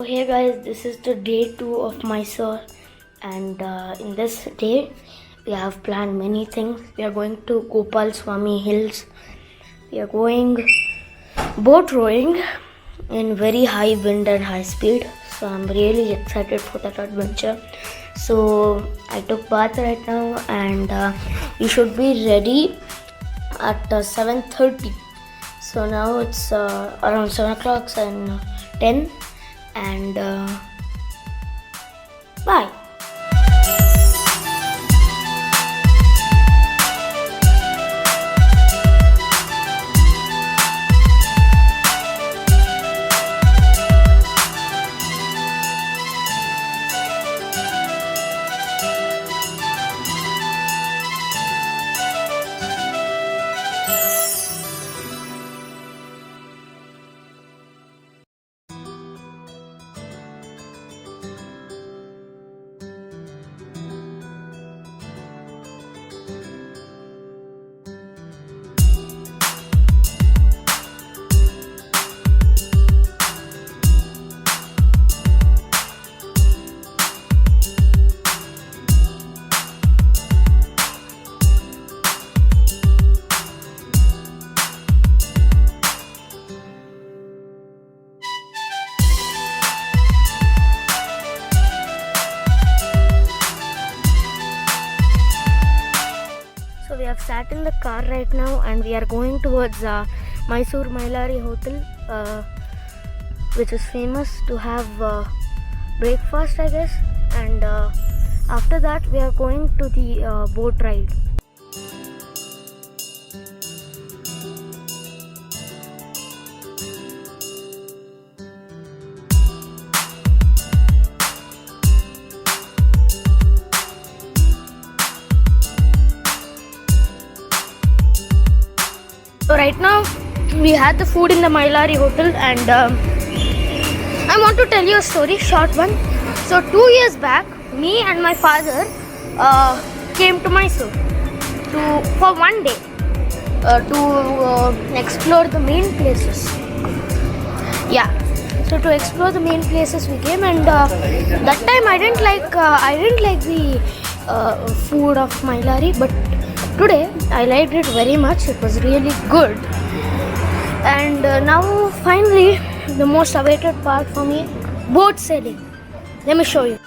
So hey guys, this is the day 2 of Mysore, and in this day we have planned many things. We are going to Gopal Swami Hills. We are going boat rowing in very high wind and high speed. So I'm really excited for that adventure. So I took bath right now, and we should be ready at 7:30. So now it's around 7 o'clock and 10, and bye. So we have sat in the car right now, and we are going towards Mysore Mailari Hotel, which is famous to have breakfast, I guess. And after that, we are going to the boat ride. So right now we had the food in the Mailari Hotel, and I want to tell you a story, short one. So 2 years back, me and my father came to Mysore for one day to explore the main places. Yeah. So to explore the main places we came, and that time I didn't like the food of Mailari, but today I liked it very much. It was really good. And now finally the most awaited part for me, boat sailing. Let me show you.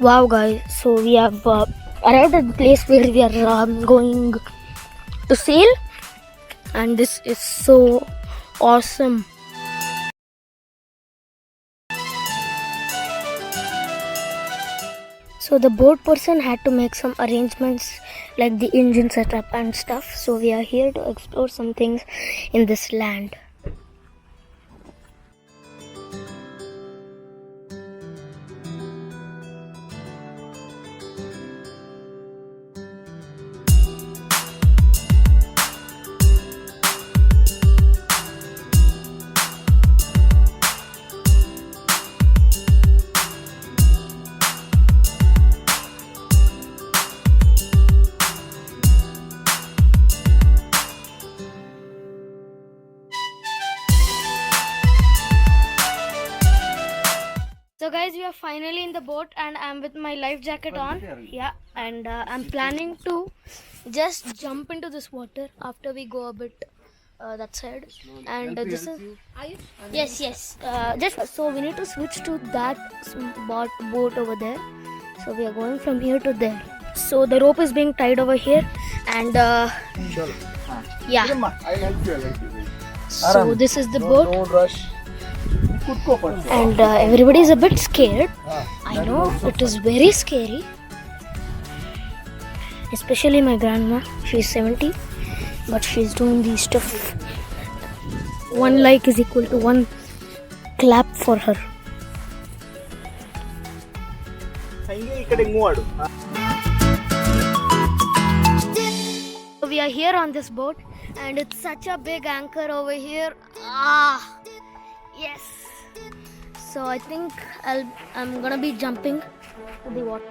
Wow guys, so we have arrived at the place where we are going to sail, and this is so awesome. So the boat person had to make some arrangements like the engine setup and stuff. So we are here to explore some things in this land. So guys, we are finally in the boat, and I'm with my life jacket on. Yeah, and I'm planning to just jump into this water after we go a bit that side. And this is yes. Just so we need to switch to that boat over there. So we are going from here to there. So the rope is being tied over here, and yeah. So this is the boat. Don't rush. And everybody is a bit scared. I know it is very scary, especially my grandma. She's 70, but she's doing these stuff. One like is equal to one clap for her. We are here on this boat and it's such a big anchor over here. Yes. So I think I'm gonna be jumping to the water.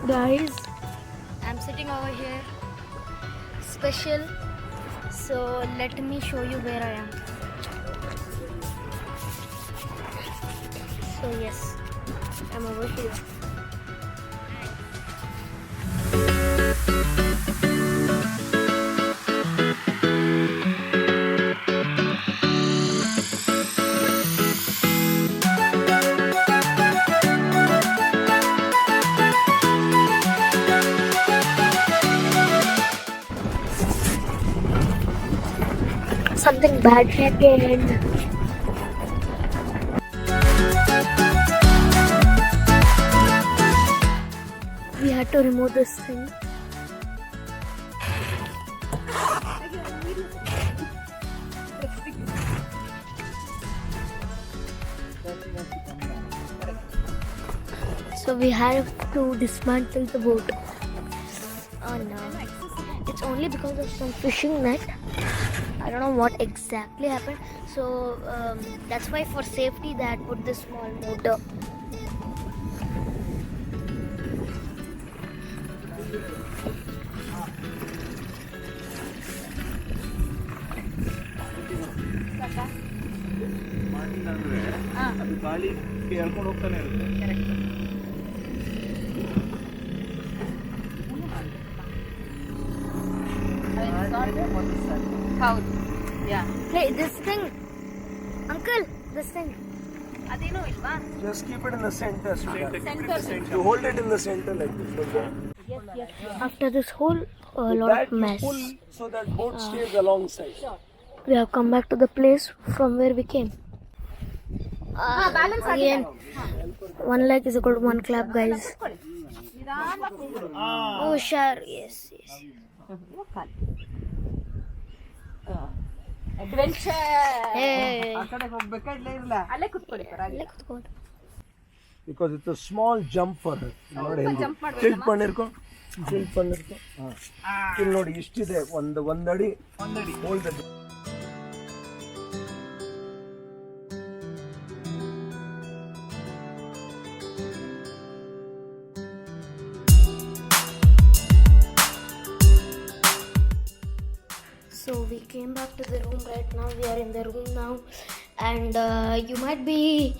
Guys, I'm sitting over here, special, so let me show you where I am. So yes, I'm over here. Something bad happened. We had to remove this thing. So we have to dismantle the boat. Oh no. It's only because of some fishing net. I don't know what exactly happened. So that's why for safety they had put this small motor. Yeah. Hey, this thing, uncle, this thing. Just keep it in the center. You hold it in the center like this. Okay? Yes. After this whole lot That of you mess, pull so that boat stays alongside. we have come back to the place from where we came. Again, one leg is equal to one clap, guys. Oh, sure. Yes. Adventure. Hey. Because it's a small jump for her. Tilt pannirko. Till nodi ishtide ondadi hold the. So we came back to the room right now. We are in the room now, and you might be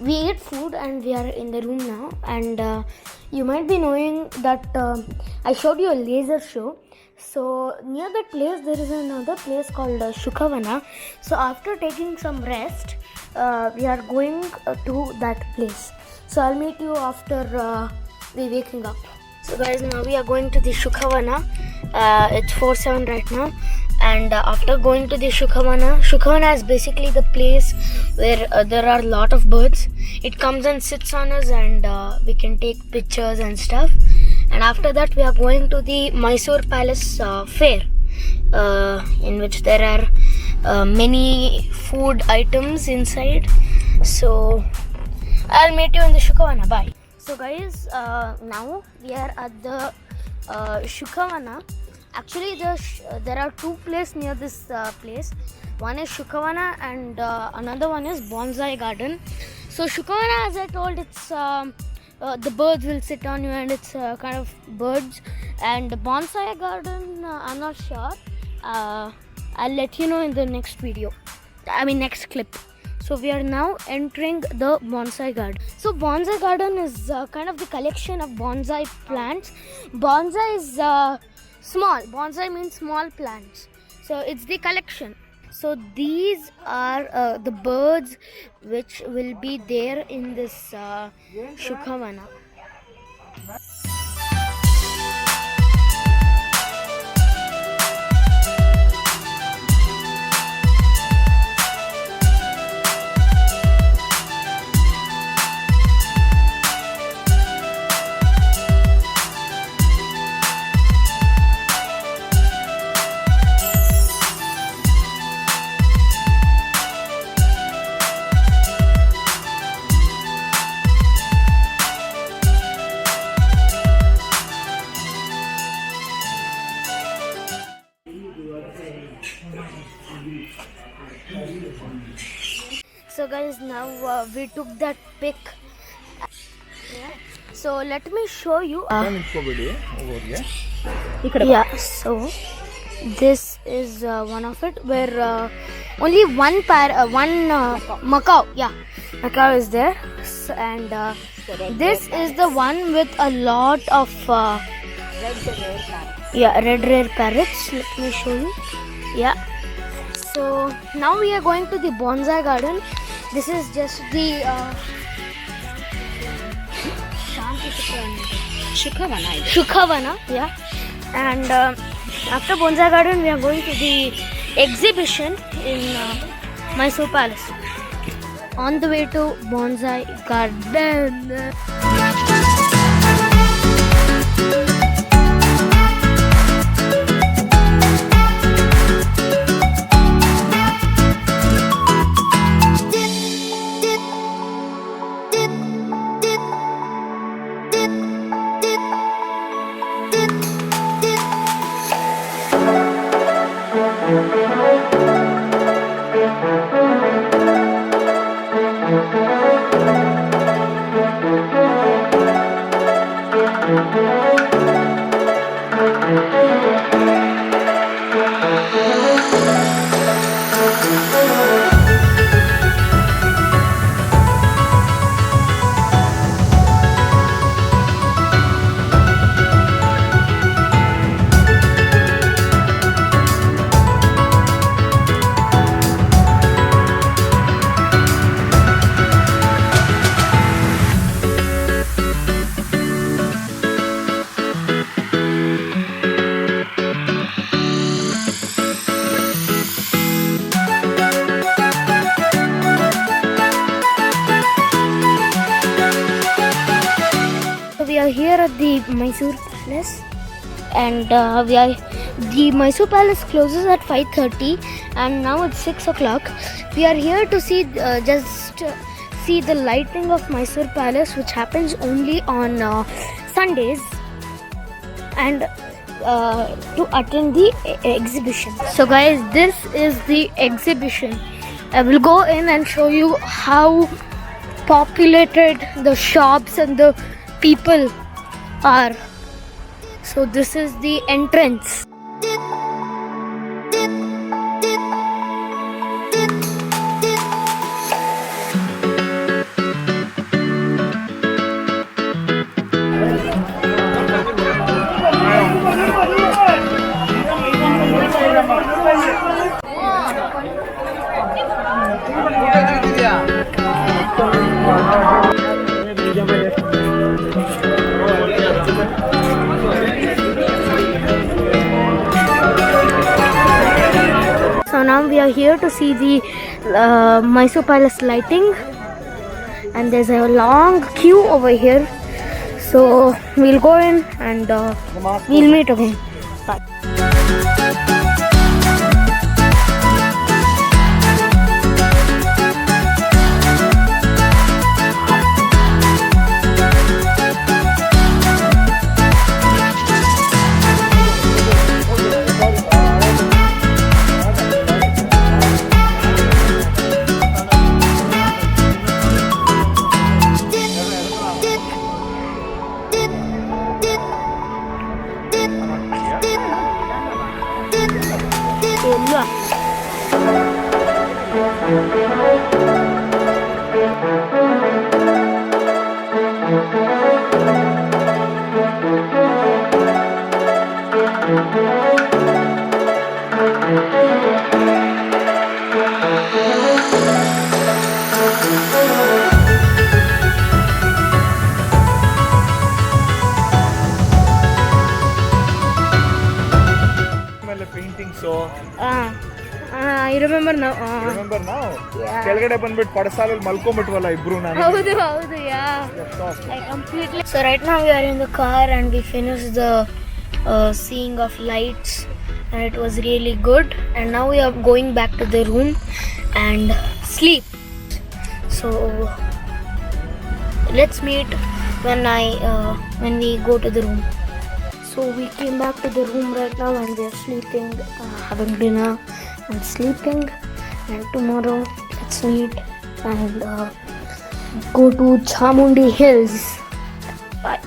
we ate food and we are in the room now, and you might be knowing that I showed you a laser show. So near that place there is another place called Shukha Vana. So after taking some rest, we are going to that place. So I'll meet you after we waking up. So guys, now we are going to the Shukha Vana. It's 4/7 right now, and after going to the Shukha Vana is basically the place where there are a lot of birds. It comes and sits on us, and we can take pictures and stuff. And after that we are going to the Mysore Palace fair, in which there are many food items inside. So I'll meet you in the Shukha Vana. Bye. So guys, now we are at the Shukha Vana. Actually, there are two places near this place. One is Shukha Vana and another one is Bonsai Garden. So Shukha Vana, as I told, it's the birds will sit on you, and it's kind of birds. And Bonsai Garden, I'm not sure. I'll let you know in the next video. Next clip. So we are now entering the Bonsai Garden. So Bonsai Garden is kind of the collection of bonsai plants. Bonsai is small. Bonsai means small plants. So it's the collection. So these are the birds which will be there in this Shukha Vana. So guys, now we took that pic. Yeah. So let me show you. Yeah. So this is one of it where only one Macau. Yeah, Macau is there, and this is the one with a lot of red rare parrots. Let me show you. Yeah. So now we are going to the Bonsai Garden. This is just the Shukha Vana, yeah. And after Bonsai Garden, we are going to the exhibition in Mysore Palace. On the way to Bonsai Garden. We are here at the Mysore Palace, and the Mysore Palace closes at 5:30, and now it's 6 o'clock. We are here to see see the lighting of Mysore Palace, which happens only on Sundays, and to attend the exhibition. So guys, this is the exhibition. I will go in and show you how populated the shops and the people are. So this is the entrance. So now we are here to see the Mysore Palace lighting, and there's a long queue over here. So we'll go in and we'll meet again. Bye. Painting, so I remember now. remember now? Yeah. ಕೆಳಗಡೆ ಬಂದ್ಬಿಟ್ಟು ಪಡಸಾಲಲ್ಲಿ ಮಲ್ಕೊಂಡ್ಬಿಟ್ವಲ್ಲ ಇಬ್ರು ನಾನು. ಹೌದು, yeah. I completely. So right now we are in the car and we finished the seeing of lights, and it was really good. And now we are going back to the room and sleep. So let's meet when we go to the room. So we came back to the room right now and we are sleeping, having dinner and sleeping. and tomorrow let's meet and go to Chamundi Hills. Bye.